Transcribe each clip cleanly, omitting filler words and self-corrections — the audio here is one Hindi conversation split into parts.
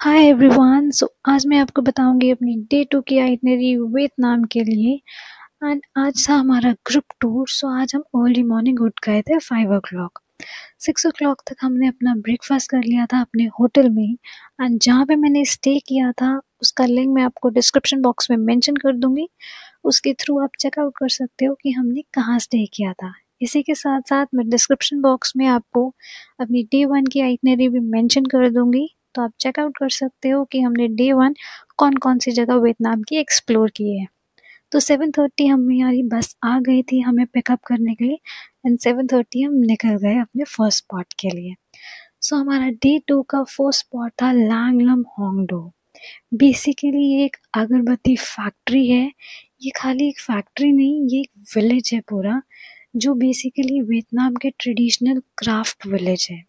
Hi everyone. आज मैं आपको बताऊंगी अपनी डे 2 की आइटनरी वियतनाम के लिए। एंड आज था हमारा ग्रुप टूर। आज हम अर्ली मॉर्निंग उठ गए थे 5 o'clock। 6 o'clock तक हमने अपना ब्रेकफास्ट कर लिया था अपने होटल में ही। एंड जहाँ पे मैंने स्टे किया था उसका लिंक मैं आपको डिस्क्रिप्शन बॉक्स में मेंशन कर दूंगी। उसके थ्रू आप चेकआउट कर सकते हो कि हमने कहाँ स्टे किया था। इसी के साथ साथ मैं डिस्क्रिप्शन बॉक्स में आपको अपनी डे 1 की आइटनरी भी मेंशन कर दूंगी, तो आप चेकआउट कर सकते हो कि हमने डे 1 कौन कौन सी जगह वियतनाम की एक्सप्लोर की है। तो 7:30 हमारी बस आ गई थी हमें पिकअप करने के लिए। एंड 7:30 हम निकल गए अपने फर्स्ट स्पॉट के लिए। हमारा डे 2 का फर्स्ट स्पॉट था लैंगलम होंगडो। बेसिकली ये एक अगरबत्ती फैक्ट्री है। ये खाली एक फैक्ट्री नहीं, ये एक विलेज है पूरा, जो बेसिकली वियतनाम के ट्रेडिशनल क्राफ्ट विलेज है।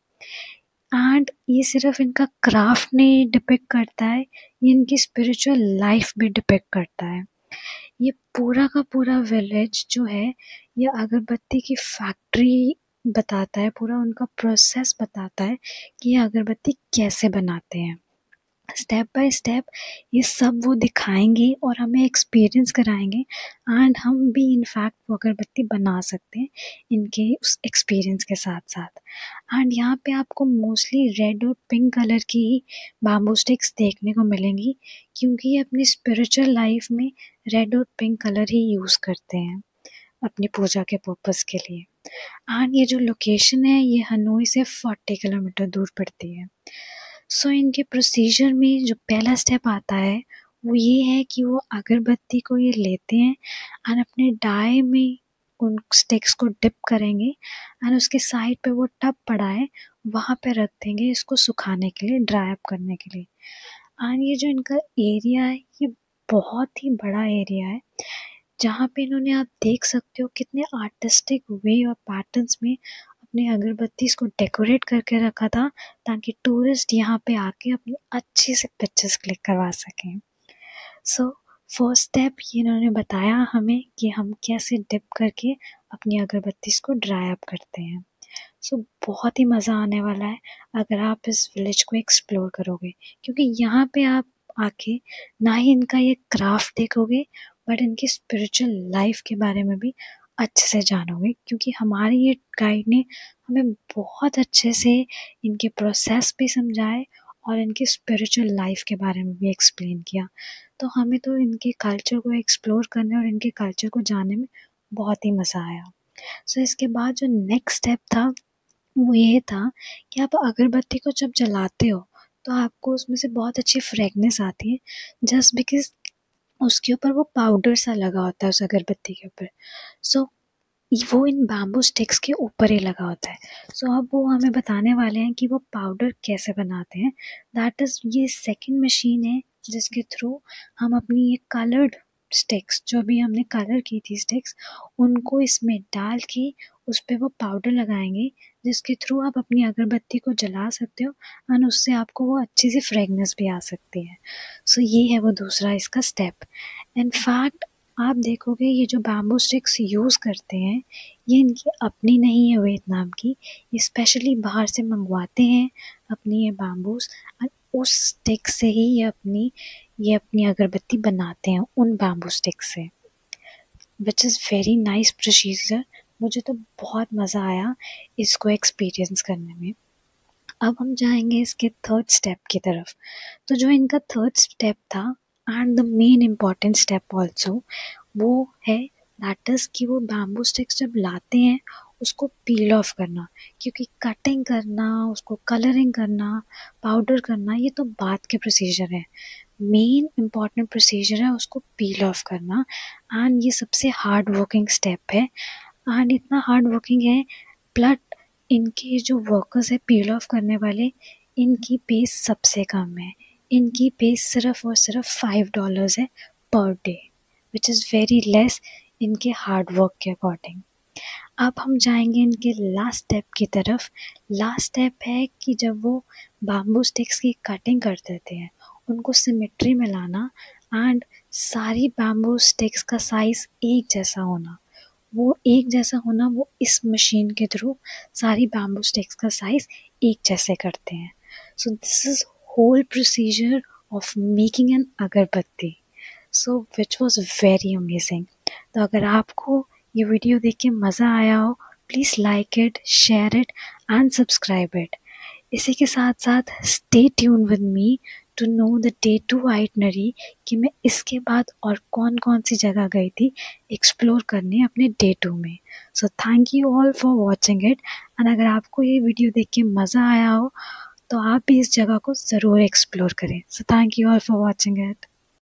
एंड ये सिर्फ इनका क्राफ्ट नहीं डिपिक्ट करता है, ये इनकी स्पिरिचुअल लाइफ भी डिपिक्ट करता है। ये पूरा का पूरा विलेज जो है, ये अगरबत्ती की फैक्ट्री बताता है, पूरा उनका प्रोसेस बताता है कि ये अगरबत्ती कैसे बनाते हैं। स्टेप बाय स्टेप ये सब वो दिखाएंगे और हमें एक्सपीरियंस कराएंगे। एंड हम भी इनफैक्ट वो अगरबत्ती बना सकते हैं इनके उस एक्सपीरियंस के साथ साथ। एंड यहाँ पे आपको मोस्टली रेड और पिंक कलर की ही बैम्बू स्टिक्स देखने को मिलेंगी, क्योंकि ये अपनी स्पिरिचुअल लाइफ में रेड और पिंक कलर ही यूज़ करते हैं अपनी पूजा के पर्पस के लिए। एंड ये जो लोकेशन है ये हनोई से 40 किलोमीटर दूर पड़ती है। इनके प्रोसीजर में जो पहला स्टेप आता है वो ये है कि वो अगरबत्ती को ये लेते हैं और अपने डाई में उन स्टिक्स को डिप करेंगे। एंड उसके साइड पे वो टब पड़ा है वहाँ पे रख देंगे इसको सुखाने के लिए, ड्राई अप करने के लिए। एंड ये जो इनका एरिया है ये बहुत ही बड़ा एरिया है, जहाँ पे इन्होंने, आप देख सकते हो कितने आर्टिस्टिक वे और पैटर्न्स में अपने अगरबत्ती को डेकोरेट करके रखा था, ताकि टूरिस्ट यहाँ पे आके अपनी अच्छे से पिक्चर्स क्लिक करवा सकें। फर्स्ट स्टेप ये इन्होंने बताया हमें कि हम कैसे डिप करके अपनी अगरबत्ती को ड्राई अप करते हैं। बहुत ही मज़ा आने वाला है अगर आप इस विलेज को एक्सप्लोर करोगे, क्योंकि यहाँ पे आप आके ना ही इनका ये क्राफ्ट देखोगे बट इनकी स्पिरिचुअल लाइफ के बारे में भी अच्छे से जानोगे, क्योंकि हमारे ये गाइड ने हमें बहुत अच्छे से इनके प्रोसेस भी समझाए और इनकी स्पिरिचुअल लाइफ के बारे में भी एक्सप्लेन किया। तो हमें तो इनके कल्चर को एक्सप्लोर करने और इनके कल्चर को जानने में बहुत ही मज़ा आया। इसके बाद जो नेक्स्ट स्टेप था वो ये था कि आप अगरबत्ती को जब जलाते हो तो आपको उसमें से बहुत अच्छी फ्रेगनेंस आती है, जस्ट बिकॉज उसके ऊपर वो पाउडर सा लगा होता है उस अगरबत्ती के ऊपर। वो इन बैम्बू स्टिक्स के ऊपर ही लगा होता है। अब वो हमें बताने वाले हैं कि वो पाउडर कैसे बनाते हैं। दैट इज़, ये सेकंड मशीन है जिसके थ्रू हम अपनी ये कलर्ड स्टिक्स, जो भी हमने कलर की थी स्टिक्स, उनको इसमें डाल के उस पर वो पाउडर लगाएंगे, जिसके थ्रू आप अपनी अगरबत्ती को जला सकते हो एंड उससे आपको वो अच्छी सी फ्रेगनेंस भी आ सकती है। ये है वो दूसरा इसका स्टेप। इनफैक्ट आप देखोगे ये जो बैम्बू स्टिक्स यूज़ करते हैं ये इनकी अपनी नहीं है वियतनाम की, ये स्पेशली बाहर से मंगवाते हैं अपनी ये बैम्बूस, और उस स्टिक से ही ये अपनी अगरबत्ती बनाते हैं उन बैम्बू स्टिक से, which is very nice procedure. मुझे तो बहुत मज़ा आया इसको एक्सपीरियंस करने में। अब हम जाएंगे इसके थर्ड स्टेप की तरफ। तो जो इनका थर्ड स्टेप था and the main important step also, वो है दैट इज़ कि वो बैम्बू स्टिक्स जब लाते हैं उसको पील ऑफ करना, क्योंकि कटिंग करना, उसको कलरिंग करना, पाउडर करना, ये तो बाद के प्रोसीजर है। मेन इम्पॉर्टेंट प्रोसीजर है उसको पील ऑफ करना, एंड ये सबसे हार्ड वर्किंग स्टेप है। एंड इतना हार्ड वर्किंग है, प्लस इनके जो वर्कर्स है पील ऑफ करने वाले, इनकी पे सबसे कम है। इनकी पे सिर्फ और सिर्फ $5 है per day, which is very less इनके हार्ड वर्क के अकॉर्डिंग। अब हम जाएंगे इनके लास्ट स्टेप की तरफ। लास्ट स्टेप है कि जब वो बैम्बू स्टिक्स की कटिंग कर देते हैं उनको सिमेट्री में लाना, एंड सारी बैम्बू स्टिक्स का साइज़ एक जैसा होना। वो एक जैसा होना, वो इस मशीन के थ्रू सारी बैम्बू स्टिक्स का साइज़ एक जैसे करते हैं। This is whole procedure of making an अगरबत्ती, सो विच वॉज वेरी अमेजिंग। तो अगर आपको ये वीडियो देख के मज़ा आया हो, please like it, share it and subscribe it. इसी के साथ साथ stay tune with me to know the day 2 itinerary कि मैं इसके बाद और कौन कौन सी जगह गई थी एक्सप्लोर करने अपने डे 2 में। So thank you all for watching it, and अगर आपको ये वीडियो देख के मज़ा आया हो तो आप भी इस जगह को ज़रूर एक्सप्लोर करें। So thank you all for watching it.